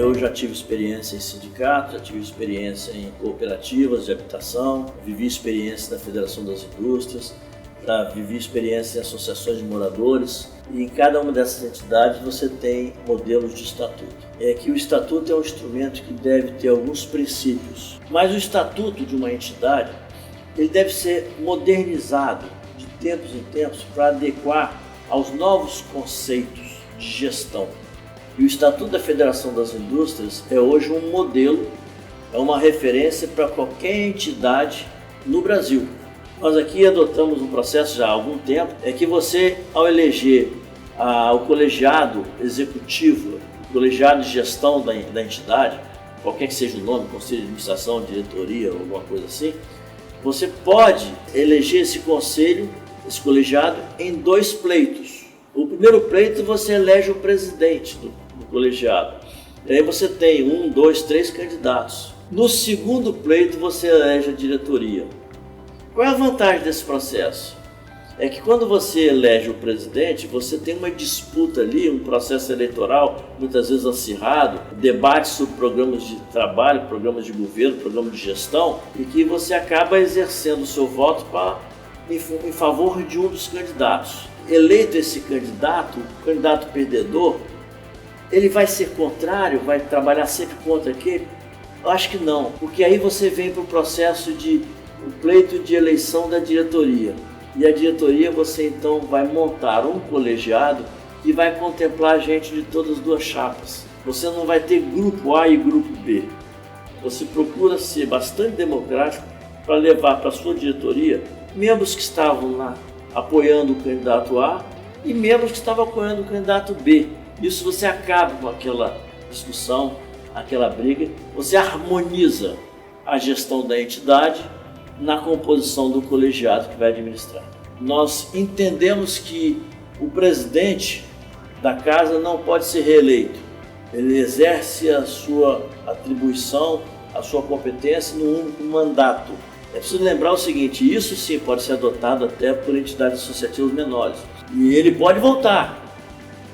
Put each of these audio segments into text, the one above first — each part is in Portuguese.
Eu já tive experiência em sindicatos, já tive experiência em cooperativas de habitação, vivi experiência na Federação das Indústrias, vivi experiência em associações de moradores, e em cada uma dessas entidades você tem modelos de estatuto. É que o estatuto é um instrumento que deve ter alguns princípios, mas o estatuto de uma entidade ele deve ser modernizado de tempos em tempos para adequar aos novos conceitos de gestão. E o Estatuto da Federação das Indústrias é hoje um modelo, é uma referência para qualquer entidade no Brasil. Nós aqui adotamos um processo já há algum tempo, é que você, ao eleger o colegiado executivo, o colegiado de gestão da entidade, qualquer que seja o nome, conselho de administração, diretoria ou alguma coisa assim, você pode eleger esse conselho, esse colegiado, em 2 pleitos. O primeiro pleito você elege o presidente do colegiado. E aí você tem 1, 2, 3 candidatos. No segundo pleito você elege a diretoria. Qual é a vantagem desse processo? É que quando você elege o presidente, você tem uma disputa ali, um processo eleitoral muitas vezes acirrado, debate sobre programas de trabalho, programas de governo, programas de gestão, e que você acaba exercendo o seu voto em favor de um dos candidatos. Eleito esse candidato, o candidato perdedor, ele vai ser contrário, vai trabalhar sempre contra aquele? Eu acho que não, porque aí você vem para o processo de o pleito de eleição da diretoria. E a diretoria você então vai montar um colegiado que vai contemplar gente de todas as 2 chapas. Você não vai ter grupo A e grupo B. Você procura ser bastante democrático para levar para a sua diretoria membros que estavam apoiando o candidato A e membros que estavam apoiando o candidato B. Isso você acaba com aquela discussão, aquela briga, você harmoniza a gestão da entidade na composição do colegiado que vai administrar. Nós entendemos que o presidente da casa não pode ser reeleito. Ele exerce a sua atribuição, a sua competência num único mandato. É preciso lembrar o seguinte, isso sim pode ser adotado até por entidades associativas menores. E ele pode voltar,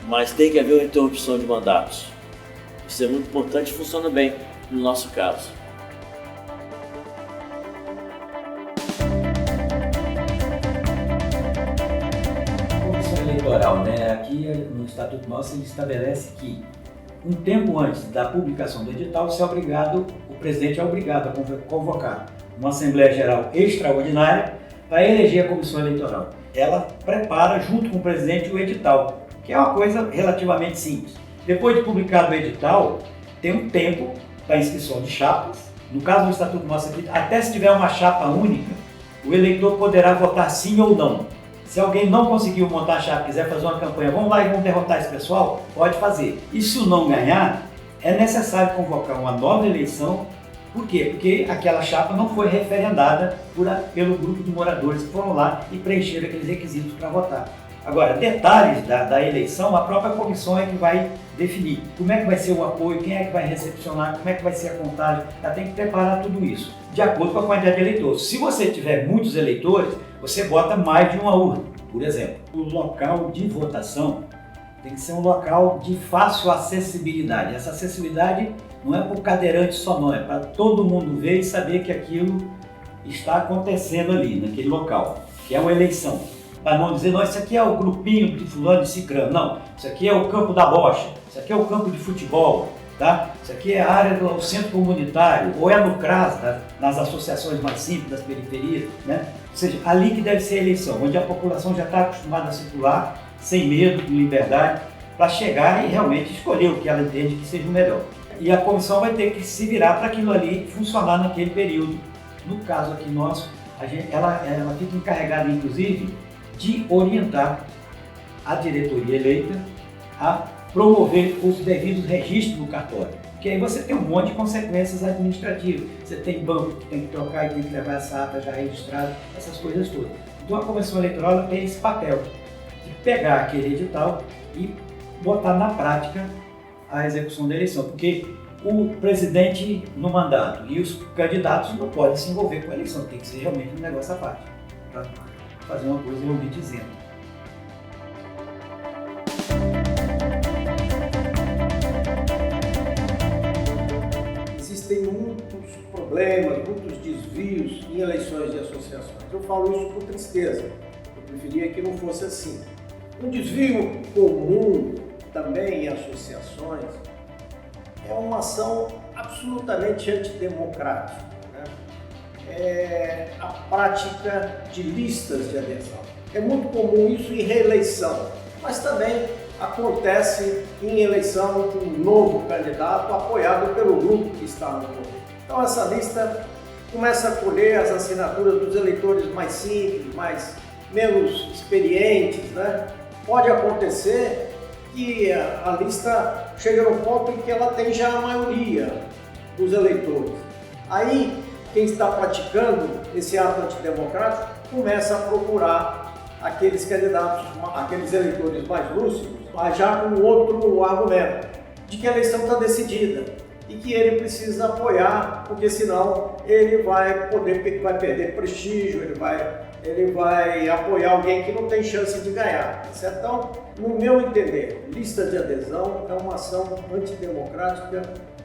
mas tem que haver uma interrupção de mandatos. Isso é muito importante e funciona bem no nosso caso. Eleitoral, né? Aqui no Estatuto nosso ele estabelece que um tempo antes da publicação do edital o presidente é obrigado a convocar uma Assembleia Geral Extraordinária para eleger a Comissão Eleitoral. Ela prepara junto com o presidente o edital, que é uma coisa relativamente simples. Depois de publicado o edital, tem um tempo para inscrição de chapas. No caso do Estatuto nosso aqui, até se tiver uma chapa única, o eleitor poderá votar sim ou não. Se alguém não conseguiu montar a chapa, quiser fazer uma campanha, vamos lá e vamos derrotar esse pessoal, pode fazer. E se o não ganhar, é necessário convocar uma nova eleição. Por quê? Porque aquela chapa não foi referendada pelo grupo de moradores que foram lá e preencheram aqueles requisitos para votar. Agora, detalhes da eleição, a própria comissão é que vai definir. Como é que vai ser o apoio, quem é que vai recepcionar, como é que vai ser a contagem. Ela tem que preparar tudo isso, de acordo com a quantidade de eleitores. Se você tiver muitos eleitores, você bota mais de uma urna, por exemplo. O local de votação tem que ser um local de fácil acessibilidade. Essa acessibilidade não é para o cadeirante só não, é para todo mundo ver e saber que aquilo está acontecendo ali, naquele local, que é uma eleição. Para não dizer, não, isso aqui é o grupinho de fulano de cicrano, não, isso aqui é o campo da bocha, isso aqui é o campo de futebol, tá? Isso aqui é a área do centro comunitário, ou é no CRAS, nas associações mais simples das periferias, né? Ou seja, ali que deve ser a eleição, onde a população já está acostumada a circular, sem medo, com liberdade, para chegar e realmente escolher o que ela entende que seja o melhor. E a comissão vai ter que se virar para aquilo ali funcionar naquele período. No caso aqui nosso, ela fica encarregada, inclusive, de orientar a diretoria eleita a promover os devidos registros no cartório. Porque aí você tem um monte de consequências administrativas. Você tem banco que tem que trocar e tem que levar essa ata já registrada, essas coisas todas. Então a comissão eleitoral tem esse papel de pegar aquele edital e botar na prática a execução da eleição. Porque o presidente no mandato e os candidatos não podem se envolver com a eleição. Tem que ser realmente um negócio à parte, para fazer uma coisa realmente isenta. associações. Eu falo isso com tristeza, eu preferia que não fosse assim. Um desvio comum também em associações é uma ação absolutamente antidemocrática, né? É a prática de listas de adesão. É muito comum isso em reeleição, mas também acontece em eleição de um novo candidato apoiado pelo grupo que está no governo. Então essa lista começa a colher as assinaturas dos eleitores mais simples, menos experientes, né? Pode acontecer que a lista chegue no ponto em que ela tem já a maioria dos eleitores. Aí quem está praticando esse ato antidemocrático começa a procurar aqueles candidatos, aqueles eleitores mais lúcidos, mas já com outro argumento, de que a eleição está decidida e que ele precisa apoiar, porque senão ele vai perder prestígio, ele vai apoiar alguém que não tem chance de ganhar. Certo? Então, no meu entender, lista de adesão é uma ação antidemocrática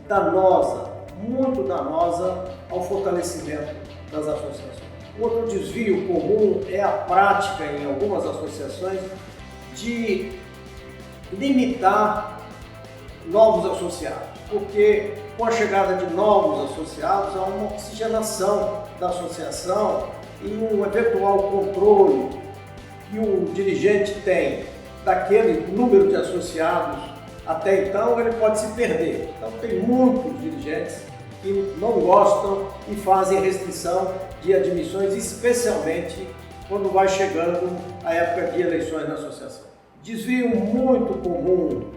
danosa, muito danosa ao fortalecimento das associações. Outro desvio comum é a prática em algumas associações de limitar novos associados, porque com a chegada de novos associados há uma oxigenação da associação e um eventual controle que o dirigente tem daquele número de associados até então, ele pode se perder. Então tem muitos dirigentes que não gostam e fazem restrição de admissões, especialmente quando vai chegando a época de eleições na associação. Desvio muito comum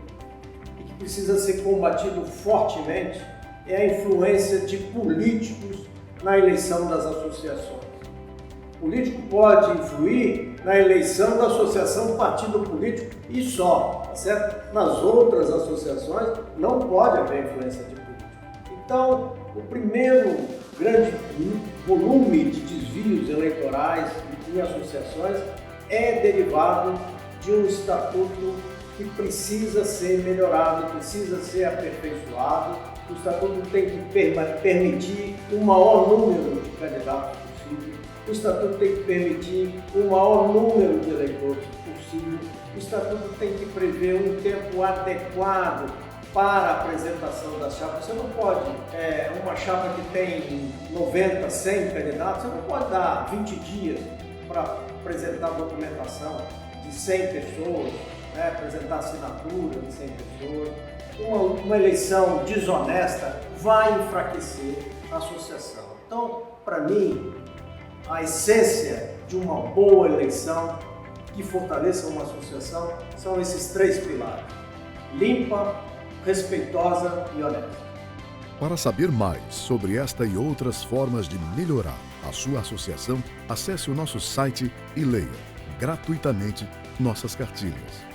e que precisa ser combatido fortemente é a influência de políticos na eleição das associações. O político pode influir na eleição da associação partido político e só, tá certo? Nas outras associações não pode haver influência de político. Então, o primeiro grande volume de desvios eleitorais em associações é derivado de um estatuto que precisa ser melhorado, precisa ser aperfeiçoado. O estatuto tem que permitir o maior número de candidatos possível. O estatuto tem que permitir o maior número de eleitores possível. O estatuto tem que prever um tempo adequado para a apresentação das chapas. Você não pode, uma chapa que tem 90, 100 candidatos, você não pode dar 20 dias para apresentar documentação de 100 pessoas, né, apresentar assinatura de 100 pessoas. Uma eleição desonesta vai enfraquecer a associação. Então, para mim, a essência de uma boa eleição que fortaleça uma associação são esses três pilares: limpa, respeitosa e honesta. Para saber mais sobre esta e outras formas de melhorar a sua associação, acesse o nosso site e leia gratuitamente nossas cartilhas.